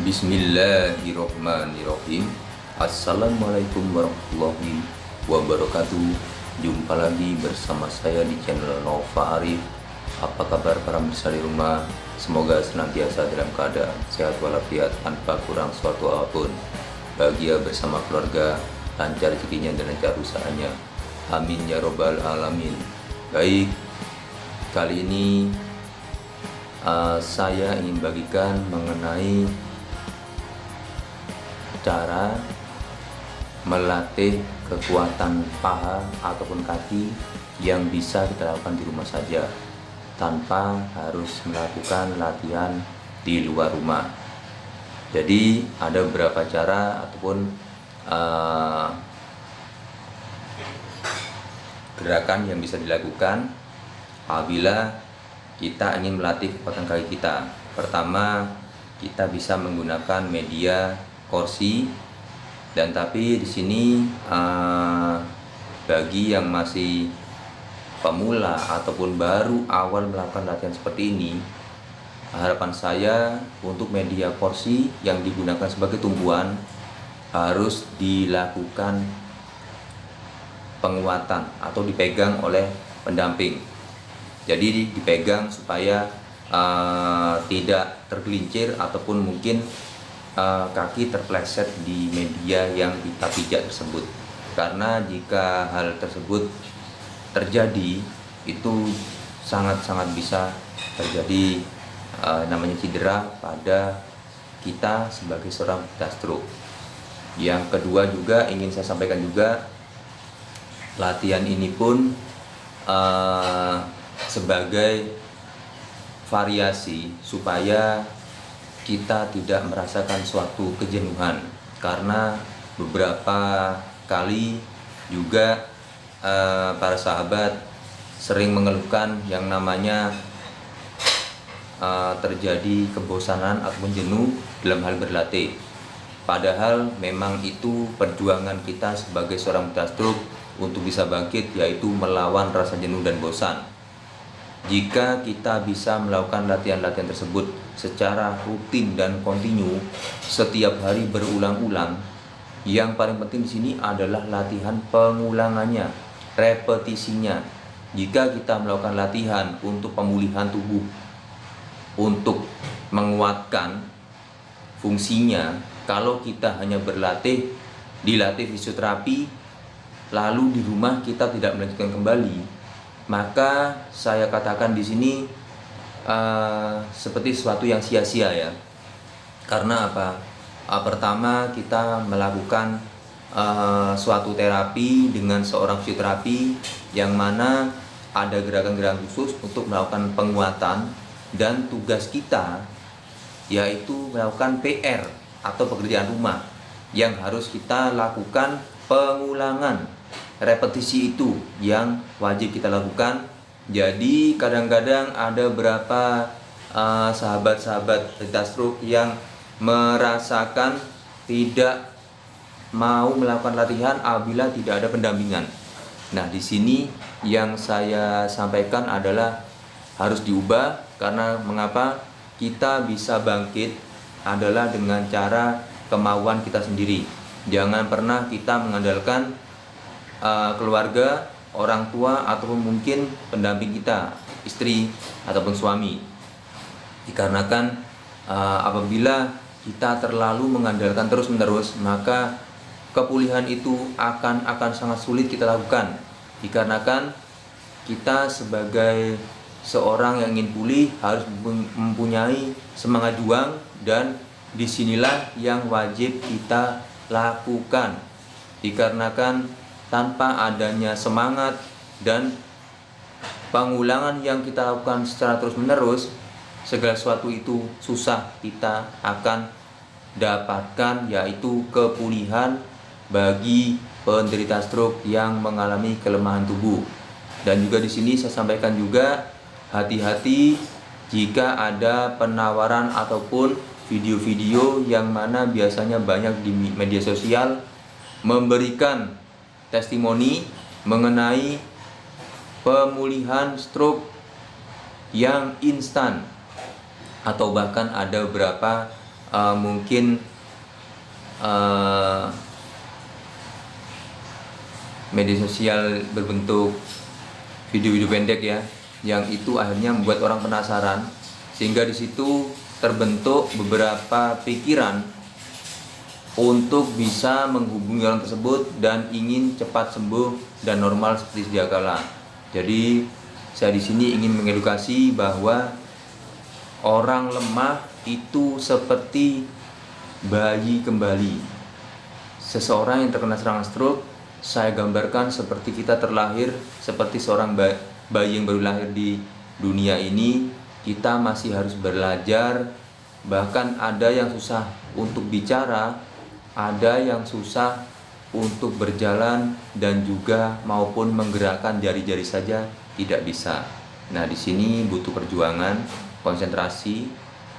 Bismillahirrohmanirrohim. Assalamualaikum warahmatullahi wabarakatuh. Jumpa lagi bersama saya di channel Nova Arif. Apa kabar para pemirsa di rumah? Semoga senantiasa dalam keadaan sehat walafiat tanpa kurang suatu apapun. Bahagia bersama keluarga, lancar rezekinya dan lancar usahanya. Amin ya robbal alamin. Baik, kali ini saya ingin bagikan mengenai cara melatih kekuatan paha ataupun kaki yang bisa kita lakukan di rumah saja tanpa harus melakukan latihan di luar rumah. Jadi ada beberapa cara ataupun gerakan yang bisa dilakukan apabila kita ingin melatih kekuatan kaki kita. Pertama, kita bisa menggunakan media kursi, dan tapi di sini bagi yang masih pemula ataupun baru awal melakukan latihan seperti ini, harapan saya untuk media kursi yang digunakan sebagai tumpuan harus dilakukan penguatan atau dipegang oleh pendamping. Jadi dipegang supaya tidak tergelincir ataupun mungkin kaki terpleset di media yang kita pijak tersebut. Karena jika hal tersebut terjadi, itu sangat-sangat bisa terjadi namanya cedera pada kita sebagai seorang penyintas stroke. Yang kedua juga ingin saya sampaikan juga, latihan ini pun sebagai variasi supaya kita tidak merasakan suatu kejenuhan, karena beberapa kali juga para sahabat sering mengeluhkan yang namanya terjadi kebosanan ataupun jenuh dalam hal berlatih. Padahal memang itu perjuangan kita sebagai seorang penyintas stroke untuk bisa bangkit, yaitu melawan rasa jenuh dan bosan. Jika kita bisa melakukan latihan-latihan tersebut secara rutin dan kontinu setiap hari berulang-ulang, yang paling penting di sini adalah latihan pengulangannya, repetisinya. Jika kita melakukan latihan untuk pemulihan tubuh, untuk menguatkan fungsinya, kalau kita hanya dilatih fisioterapi, lalu di rumah kita tidak melanjutkan kembali, maka saya katakan di sini seperti sesuatu yang sia-sia ya. Karena apa? Pertama, kita melakukan suatu terapi dengan seorang fisioterapi yang mana ada gerakan-gerakan khusus untuk melakukan penguatan, dan tugas kita yaitu melakukan PR atau pekerjaan rumah yang harus kita lakukan pengulangan. Repetisi itu yang wajib kita lakukan. Jadi kadang-kadang ada beberapa sahabat-sahabat penyintas stroke yang merasakan tidak mau melakukan latihan apabila tidak ada pendampingan. Nah, di sini yang saya sampaikan adalah harus diubah. Karena mengapa? Kita bisa bangkit adalah dengan cara kemauan kita sendiri. Jangan pernah kita mengandalkan keluarga, orang tua, ataupun mungkin pendamping kita, istri ataupun suami. Dikarenakan apabila kita terlalu mengandalkan terus-menerus, maka kepulihan itu akan sangat sulit kita lakukan. Dikarenakan kita sebagai seorang yang ingin pulih harus mempunyai semangat juang, dan disinilah yang wajib kita lakukan. Dikarenakan tanpa adanya semangat dan pengulangan yang kita lakukan secara terus-menerus, segala sesuatu itu susah kita akan dapatkan, yaitu kepulihan bagi penderita stroke yang mengalami kelemahan tubuh. Dan juga di sini saya sampaikan juga, hati-hati jika ada penawaran ataupun video-video yang mana biasanya banyak di media sosial memberikan testimoni mengenai pemulihan stroke yang instan, atau bahkan ada beberapa mungkin media sosial berbentuk video-video pendek ya, yang itu akhirnya membuat orang penasaran, sehingga di situ terbentuk beberapa pikiran untuk bisa menghubungi orang tersebut dan ingin cepat sembuh dan normal seperti sedia kala. Jadi saya di sini ingin mengedukasi bahwa orang lemah itu seperti bayi kembali. Seseorang yang terkena serangan stroke, saya gambarkan seperti kita terlahir, seperti seorang bayi yang baru lahir di dunia ini. Kita masih harus belajar, bahkan ada yang susah untuk bicara, ada yang susah untuk berjalan, dan juga maupun menggerakkan jari-jari saja tidak bisa. Nah, di sini butuh perjuangan, konsentrasi,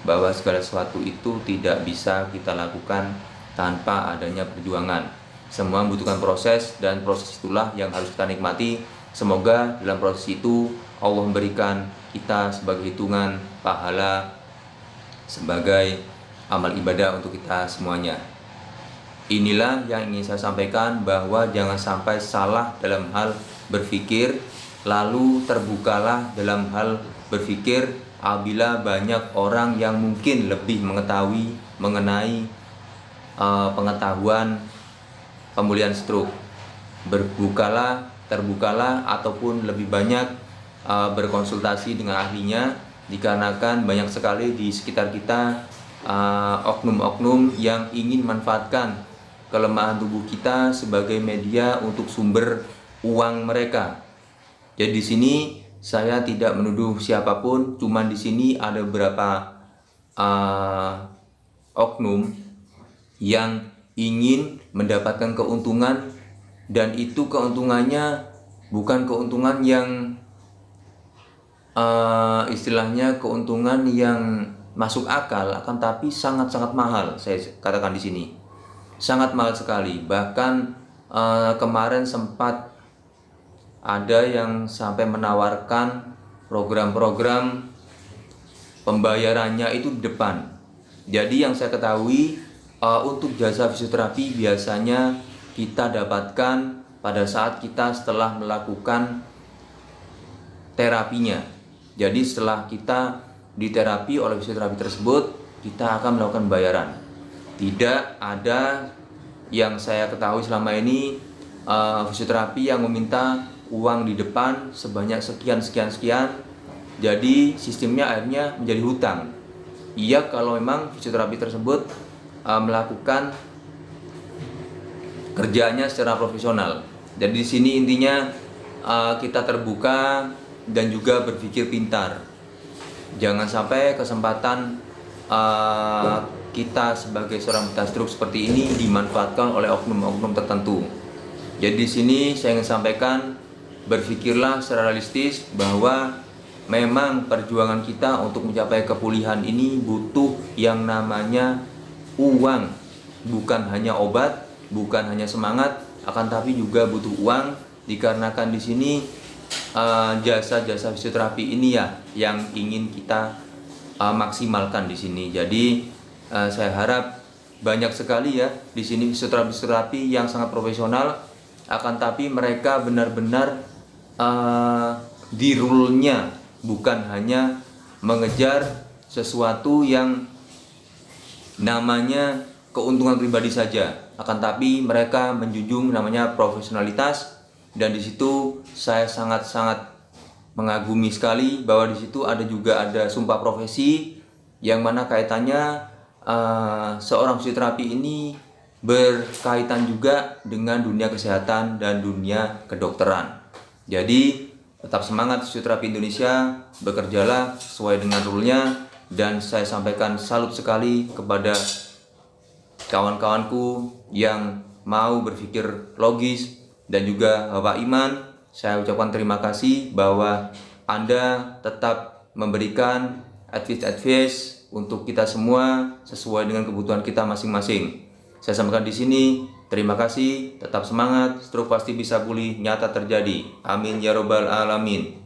bahwa segala sesuatu itu tidak bisa kita lakukan tanpa adanya perjuangan. Semua membutuhkan proses, dan proses itulah yang harus kita nikmati. Semoga dalam proses itu Allah memberikan kita sebagai hitungan pahala, sebagai amal ibadah untuk kita semuanya. Inilah yang ingin saya sampaikan, bahwa jangan sampai salah dalam hal berpikir, lalu terbukalah dalam hal berpikir apabila banyak orang yang mungkin lebih mengetahui mengenai pengetahuan pemulihan stroke. Terbukalah ataupun lebih banyak berkonsultasi dengan ahlinya, dikarenakan banyak sekali di sekitar kita oknum-oknum yang ingin manfaatkan kelemahan tubuh kita sebagai media untuk sumber uang mereka. Jadi di sini saya tidak menuduh siapapun, cuman di sini ada beberapa oknum yang ingin mendapatkan keuntungan, dan itu keuntungannya bukan keuntungan yang istilahnya keuntungan yang masuk akal, akan tapi sangat-sangat mahal. Saya katakan di sini sangat mahal sekali. Bahkan kemarin sempat ada yang sampai menawarkan program-program pembayarannya itu di depan. Jadi yang saya ketahui, untuk jasa fisioterapi biasanya kita dapatkan pada saat kita setelah melakukan terapinya. Jadi setelah kita diterapi oleh fisioterapi tersebut, kita akan melakukan bayaran. Tidak ada yang saya ketahui selama ini fisioterapi yang meminta uang di depan sebanyak sekian. Jadi sistemnya akhirnya menjadi hutang. Iya, kalau memang fisioterapi tersebut melakukan kerjanya secara profesional. Jadi di sini intinya kita terbuka dan juga berpikir pintar. Jangan sampai kesempatan kita sebagai seorang penyintas stroke seperti ini dimanfaatkan oleh oknum-oknum tertentu. Jadi di sini saya ingin sampaikan, berpikirlah secara realistis bahwa memang perjuangan kita untuk mencapai kepulihan ini butuh yang namanya uang, bukan hanya obat, bukan hanya semangat, akan tapi juga butuh uang, dikarenakan di sini jasa-jasa fisioterapi ini ya yang ingin kita maksimalkan di sini. Jadi saya harap banyak sekali ya di sini fisioterapi yang sangat profesional, akan tapi mereka benar-benar di rule-nya, bukan hanya mengejar sesuatu yang namanya keuntungan pribadi saja, akan tapi mereka menjunjung namanya profesionalitas. Dan di situ saya sangat-sangat mengagumi sekali bahwa di situ ada sumpah profesi, yang mana kaitannya seorang fisioterapi ini berkaitan juga dengan dunia kesehatan dan dunia kedokteran. Jadi tetap semangat fisioterapi Indonesia, bekerjalah sesuai dengan rule-nya, dan saya sampaikan salut sekali kepada kawan-kawanku yang mau berpikir logis, dan juga Bapak Iman. Saya ucapkan terima kasih bahwa Anda tetap memberikan advice untuk kita semua sesuai dengan kebutuhan kita masing-masing. Saya sampaikan di sini, terima kasih, tetap semangat, stroke pasti bisa pulih, nyata terjadi. Amin ya robbal alamin.